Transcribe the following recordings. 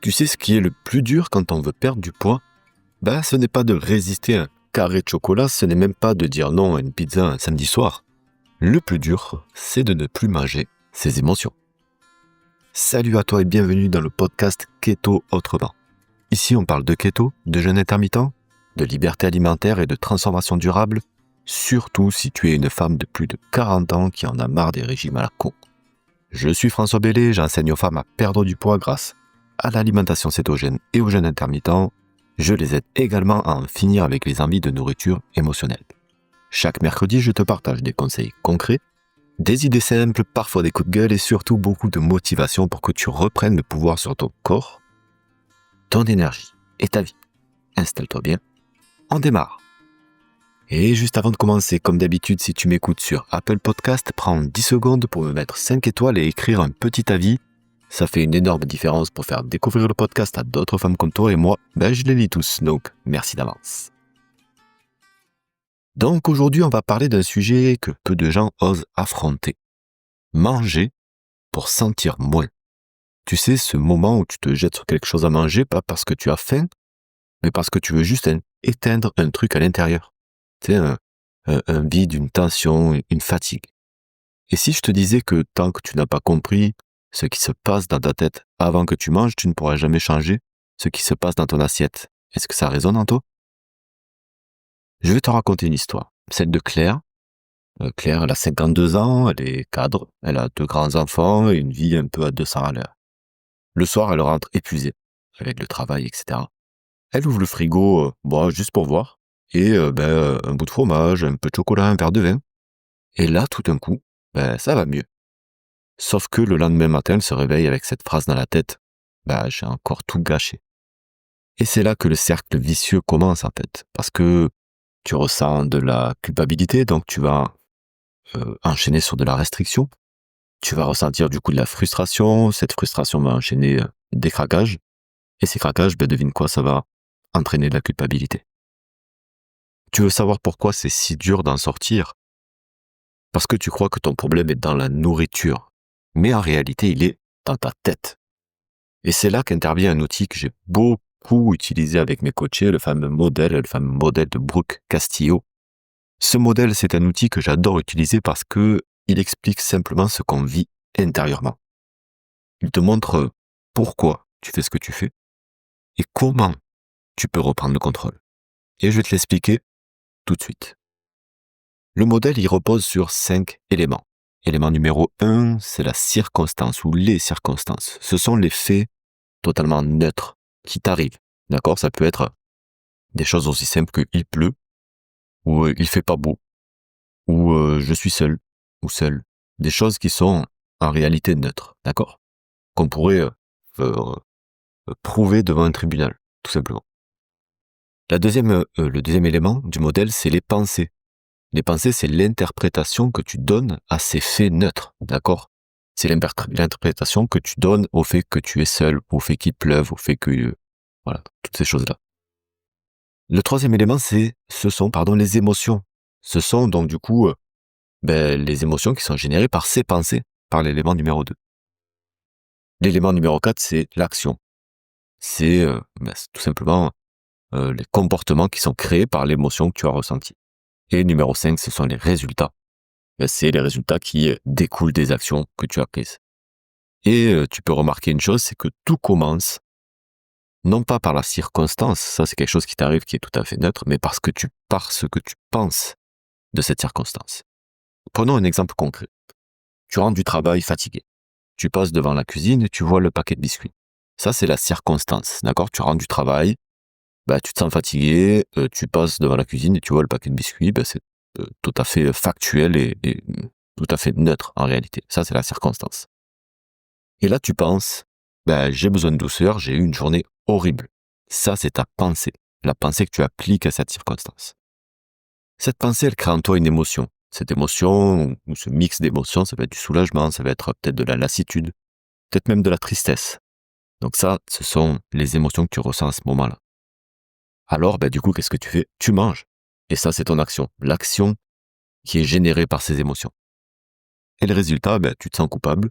Tu sais ce qui est le plus dur quand on veut perdre du poids? Ce n'est pas de résister à un carré de chocolat, ce n'est même pas de dire non à une pizza un samedi soir. Le plus dur, c'est de ne plus manger ses émotions. Salut à toi et bienvenue dans le podcast Keto Autrement. Ici, on parle de keto, de jeûne intermittent, de liberté alimentaire et de transformation durable, surtout si tu es une femme de plus de 40 ans qui en a marre des régimes à la con. Je suis François Bellé, j'enseigne aux femmes à perdre du poids grâce à l'alimentation cétogène et au jeûne intermittent. Je les aide également à en finir avec les envies de nourriture émotionnelle. Chaque mercredi, je te partage des conseils concrets, des idées simples, parfois des coups de gueule et surtout beaucoup de motivation pour que tu reprennes le pouvoir sur ton corps, ton énergie et ta vie. Installe-toi bien, on démarre. Et juste avant de commencer, comme d'habitude, si tu m'écoutes sur Apple Podcast, prends 10 secondes pour me mettre 5 étoiles et écrire un petit avis. Ça fait une énorme différence pour faire découvrir le podcast à d'autres femmes comme toi et moi, je les lis tous, donc merci d'avance. Donc aujourd'hui, on va parler d'un sujet que peu de gens osent affronter. Manger pour sentir moins. Tu sais, ce moment où tu te jettes sur quelque chose à manger, pas parce que tu as faim, mais parce que tu veux juste éteindre un truc à l'intérieur. Tu sais, un vide, une tension, une fatigue. Et si je te disais que tant que tu n'as pas compris ce qui se passe dans ta tête avant que tu manges, tu ne pourras jamais changer ce qui se passe dans ton assiette. Est-ce que ça résonne en toi? Je vais te raconter une histoire, celle de Claire. Claire, elle a 52 ans, elle est cadre, elle a 2 grands-enfants et une vie un peu à 200 à l'heure. Le soir, elle rentre épuisée, avec le travail, etc. Elle ouvre le frigo, juste pour voir, et un bout de fromage, un peu de chocolat, un verre de vin. Et là, tout d'un coup, ça va mieux. Sauf que le lendemain matin, elle se réveille avec cette phrase dans la tête, j'ai encore tout gâché. Et c'est là que le cercle vicieux commence en fait, parce que tu ressens de la culpabilité, donc tu vas enchaîner sur de la restriction, tu vas ressentir du coup de la frustration, cette frustration va enchaîner des craquages, et ces craquages, devine quoi, ça va entraîner de la culpabilité. Tu veux savoir pourquoi c'est si dur d'en sortir? Parce que tu crois que ton problème est dans la nourriture, mais en réalité, il est dans ta tête. Et c'est là qu'intervient un outil que j'ai beaucoup utilisé avec mes coachés, le fameux modèle de Brooke Castillo. Ce modèle, c'est un outil que j'adore utiliser parce que il explique simplement ce qu'on vit intérieurement. Il te montre pourquoi tu fais ce que tu fais et comment tu peux reprendre le contrôle. Et je vais te l'expliquer tout de suite. Le modèle, il repose sur 5 éléments. Élément numéro 1, c'est la circonstance ou les circonstances. Ce sont les faits totalement neutres qui t'arrivent. D'accord? Ça peut être des choses aussi simples que il pleut, ou il fait pas beau, ou je suis seul, ou seul. Des choses qui sont en réalité neutres. D'accord? Qu'on pourrait prouver devant un tribunal, tout simplement. Le deuxième élément du modèle, c'est les pensées. Les pensées, c'est l'interprétation que tu donnes à ces faits neutres, d'accord? C'est l'interprétation que tu donnes au fait que tu es seul, au fait qu'il pleuve, au fait que... voilà, toutes ces choses-là. Le troisième élément, ce sont les émotions. Ce sont donc du coup les émotions qui sont générées par ces pensées, par l'élément numéro 2. L'élément numéro 4, c'est l'action. C'est tout simplement les comportements qui sont créés par l'émotion que tu as ressentie. Et numéro 5, ce sont les résultats. C'est les résultats qui découlent des actions que tu as prises. Et tu peux remarquer une chose, c'est que tout commence, non pas par la circonstance, ça c'est quelque chose qui t'arrive qui est tout à fait neutre, mais parce que tu penses de cette circonstance. Prenons un exemple concret. Tu rentres du travail fatigué. Tu passes devant la cuisine et tu vois le paquet de biscuits. Ça c'est la circonstance, d'accord? Tu rentres du travail, tu te sens fatigué, tu passes devant la cuisine et tu vois le paquet de biscuits, c'est tout à fait factuel et tout à fait neutre en réalité. Ça, c'est la circonstance. Et là, tu penses, j'ai besoin de douceur, j'ai eu une journée horrible. Ça, c'est ta pensée, la pensée que tu appliques à cette circonstance. Cette pensée, elle crée en toi une émotion. Cette émotion, ou ce mix d'émotions, ça va être du soulagement, ça va être peut-être de la lassitude, peut-être même de la tristesse. Donc ça, ce sont les émotions que tu ressens à ce moment-là. Alors, du coup, qu'est-ce que tu fais? Tu manges. Et ça, c'est ton action. L'action qui est générée par ces émotions. Et le résultat, tu te sens coupable,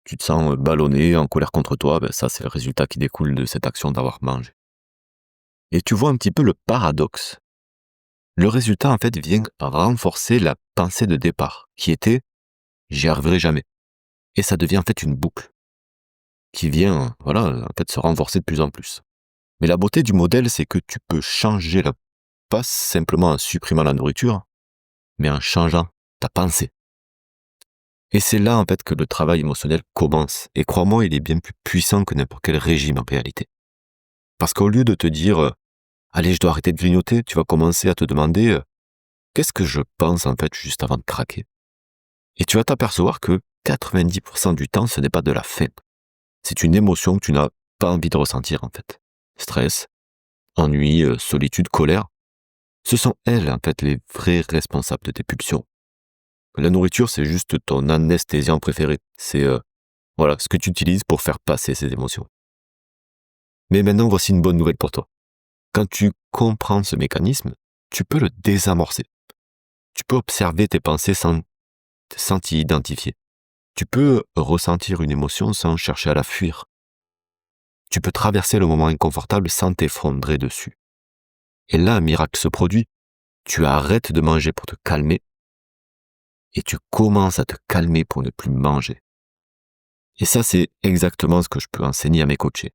tu te sens ballonné, en colère contre toi, ça c'est le résultat qui découle de cette action d'avoir mangé. Et tu vois un petit peu le paradoxe. Le résultat en fait vient renforcer la pensée de départ, qui était j'y arriverai jamais. Et ça devient en fait une boucle qui vient, en fait se renforcer de plus en plus. Mais la beauté du modèle, c'est que tu peux changer pas simplement en supprimant la nourriture, mais en changeant ta pensée. Et c'est là en fait que le travail émotionnel commence. Et crois-moi, il est bien plus puissant que n'importe quel régime en réalité. Parce qu'au lieu de te dire allez, je dois arrêter de grignoter, tu vas commencer à te demander qu'est-ce que je pense en fait juste avant de craquer. Et tu vas t'apercevoir que 90% du temps, ce n'est pas de la faim. C'est une émotion que tu n'as pas envie de ressentir en fait. Stress, ennui, solitude, colère. Ce sont elles en fait les vrais responsables de tes pulsions. La nourriture, c'est juste ton anesthésiant préféré. C'est ce que tu utilises pour faire passer ces émotions. Mais maintenant, voici une bonne nouvelle pour toi. Quand tu comprends ce mécanisme, tu peux le désamorcer. Tu peux observer tes pensées sans t'y identifier. Tu peux ressentir une émotion sans chercher à la fuir. Tu peux traverser le moment inconfortable sans t'effondrer dessus. Et là, un miracle se produit. Tu arrêtes de manger pour te calmer et tu commences à te calmer pour ne plus manger. Et ça, c'est exactement ce que je peux enseigner à mes coachés.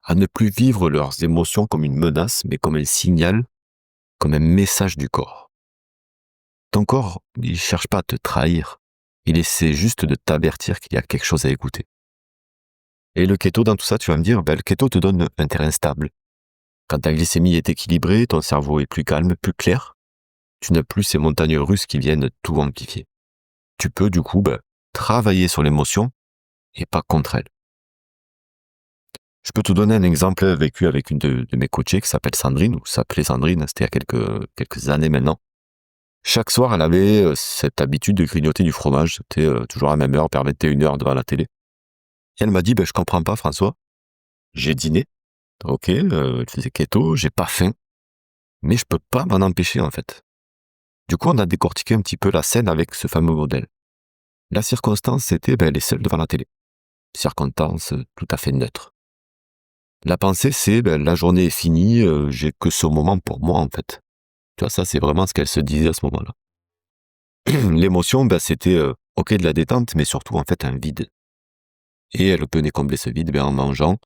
À ne plus vivre leurs émotions comme une menace, mais comme un signal, comme un message du corps. Ton corps, il ne cherche pas à te trahir. Il essaie juste de t'avertir qu'il y a quelque chose à écouter. Et le keto, dans tout ça, tu vas me dire, le keto te donne un terrain stable. Quand ta glycémie est équilibrée, ton cerveau est plus calme, plus clair, tu n'as plus ces montagnes russes qui viennent tout amplifier. Tu peux du coup travailler sur l'émotion et pas contre elle. Je peux te donner un exemple vécu avec une de mes coachées qui s'appelle Sandrine, ou s'appelait Sandrine, c'était il y a quelques années maintenant. Chaque soir, elle avait cette habitude de grignoter du fromage, c'était toujours à la même heure, vers 21h devant la télé. Et elle m'a dit, je comprends pas François, j'ai dîné, ok, je faisais keto, j'ai pas faim, mais je peux pas m'en empêcher en fait. Du coup, on a décortiqué un petit peu la scène avec ce fameux modèle. La circonstance, c'était, elle est seule devant la télé. Circonstance tout à fait neutre. La pensée, c'est, la journée est finie, j'ai que ce moment pour moi, en fait. Tu vois, ça, c'est vraiment ce qu'elle se disait à ce moment-là. L'émotion, c'était, ok, de la détente, mais surtout, en fait, un vide. Et elle venait combler ce vide, en mangeant.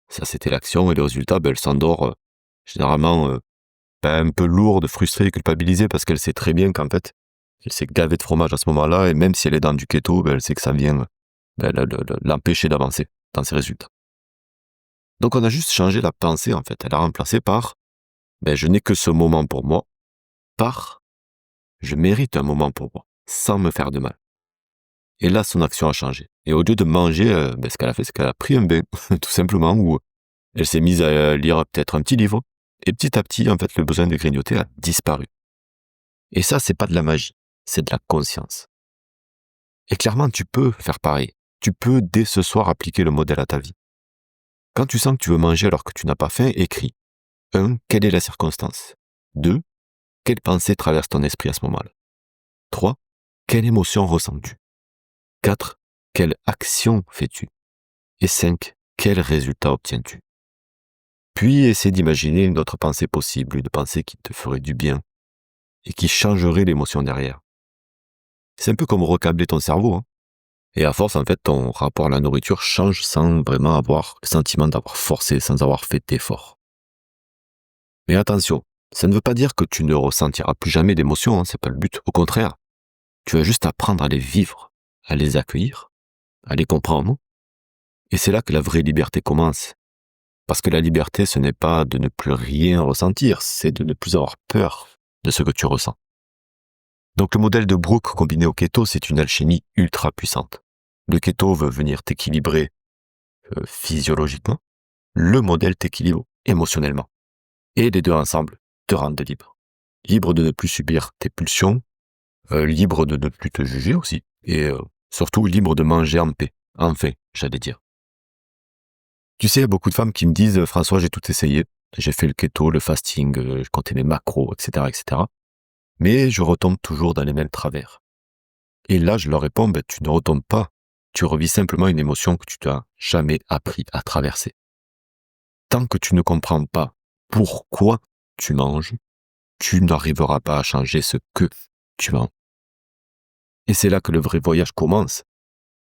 Ça, c'était l'action, et le résultat, elle s'endort, généralement, un peu lourde, frustrée et culpabilisée, parce qu'elle sait très bien qu'en fait, elle s'est gavée de fromage à ce moment-là, et même si elle est dans du keto, elle sait que ça vient l'empêcher d'avancer dans ses résultats. Donc on a juste changé la pensée en fait. Elle a remplacé par je n'ai que ce moment pour moi, par je mérite un moment pour moi, sans me faire de mal. Et là, son action a changé. Et au lieu de manger, ce qu'elle a fait, c'est qu'elle a pris un bain, tout simplement, où elle s'est mise à lire peut-être un petit livre. Et petit à petit, en fait, le besoin de grignoter a disparu. Et ça, c'est pas de la magie, c'est de la conscience. Et clairement, tu peux faire pareil. Tu peux, dès ce soir, appliquer le modèle à ta vie. Quand tu sens que tu veux manger alors que tu n'as pas faim, écris. 1. Quelle est la circonstance? 2. Quelle pensée traverse ton esprit à ce moment-là? 3. Quelle émotion ressens-tu? 4. Quelle action fais-tu? Et 5. Quel résultat obtiens-tu? Puis essaie d'imaginer une autre pensée possible, une pensée qui te ferait du bien et qui changerait l'émotion derrière. C'est un peu comme recabler ton cerveau, hein. Et à force, en fait, ton rapport à la nourriture change sans vraiment avoir le sentiment d'avoir forcé, sans avoir fait d'effort. Mais attention, ça ne veut pas dire que tu ne ressentiras plus jamais d'émotions, c'est pas le but. Au contraire, tu vas juste apprendre à les vivre, à les accueillir, à les comprendre. Et c'est là que la vraie liberté commence. Parce que la liberté, ce n'est pas de ne plus rien ressentir, c'est de ne plus avoir peur de ce que tu ressens. Donc le modèle de Brooke combiné au keto, c'est une alchimie ultra puissante. Le keto veut venir t'équilibrer physiologiquement, le modèle t'équilibre émotionnellement. Et les deux ensemble te rendent libre. Libre de ne plus subir tes pulsions, libre de ne plus te juger aussi, et surtout libre de manger en paix, enfin, j'allais dire. Tu sais, il y a beaucoup de femmes qui me disent « François, j'ai tout essayé, j'ai fait le keto, le fasting, je comptais mes macros, etc., etc. Mais je retombe toujours dans les mêmes travers. » Et là, je leur réponds « Tu ne retombes pas, tu revis simplement une émotion que tu n'as jamais appris à traverser. Tant que tu ne comprends pas pourquoi tu manges, tu n'arriveras pas à changer ce que tu manges. Et c'est là que le vrai voyage commence.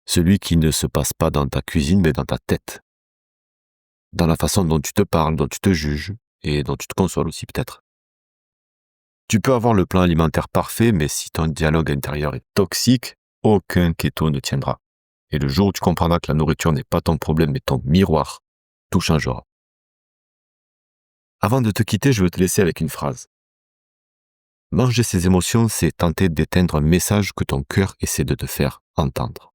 Celui qui ne se passe pas dans ta cuisine, mais dans ta tête. Dans la façon dont tu te parles, dont tu te juges, et dont tu te consoles aussi peut-être. Tu peux avoir le plan alimentaire parfait, mais si ton dialogue intérieur est toxique, aucun keto ne tiendra. Et le jour où tu comprendras que la nourriture n'est pas ton problème, mais ton miroir, tout changera. Avant de te quitter, je veux te laisser avec une phrase. Manger ses émotions, c'est tenter d'éteindre un message que ton cœur essaie de te faire entendre.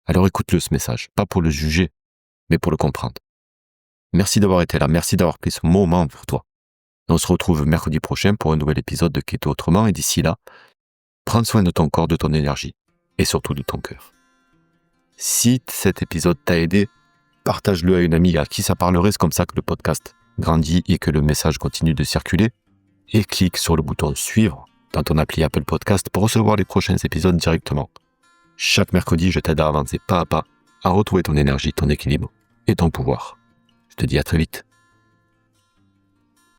Alors écoute-le ce message, pas pour le juger, mais pour le comprendre. Merci d'avoir été là, merci d'avoir pris ce moment pour toi. On se retrouve mercredi prochain pour un nouvel épisode de Keto Autrement, et d'ici là, prends soin de ton corps, de ton énergie, et surtout de ton cœur. Si cet épisode t'a aidé, partage-le à une amie à qui ça parlerait, c'est comme ça que le podcast grandit et que le message continue de circuler. Et clique sur le bouton suivre dans ton appli Apple Podcast pour recevoir les prochains épisodes directement. Chaque mercredi, je t'aide à avancer pas à pas, à retrouver ton énergie, ton équilibre et ton pouvoir. Je te dis à très vite.